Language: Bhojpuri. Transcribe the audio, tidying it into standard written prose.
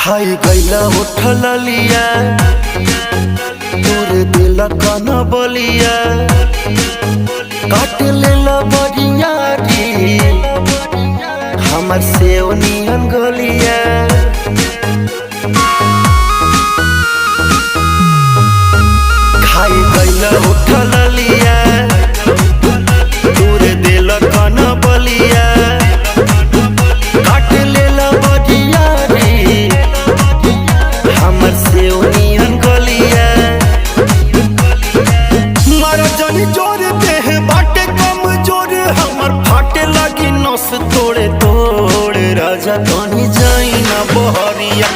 खाई गईला उठल लिया तोरे दिल कन बलिया काट लेला बरिया री हमर सेव नियन गलिया खाई गईला उठल लिया तोरे दिल कन बलिया काट लेला बरिया री हमर सेव नियन गलिया मारा जानी जोर देह बाटे कम जोर हमर फाटे लगी नस तोड़े तोड़ राजा कहीं जाई ना बहरिया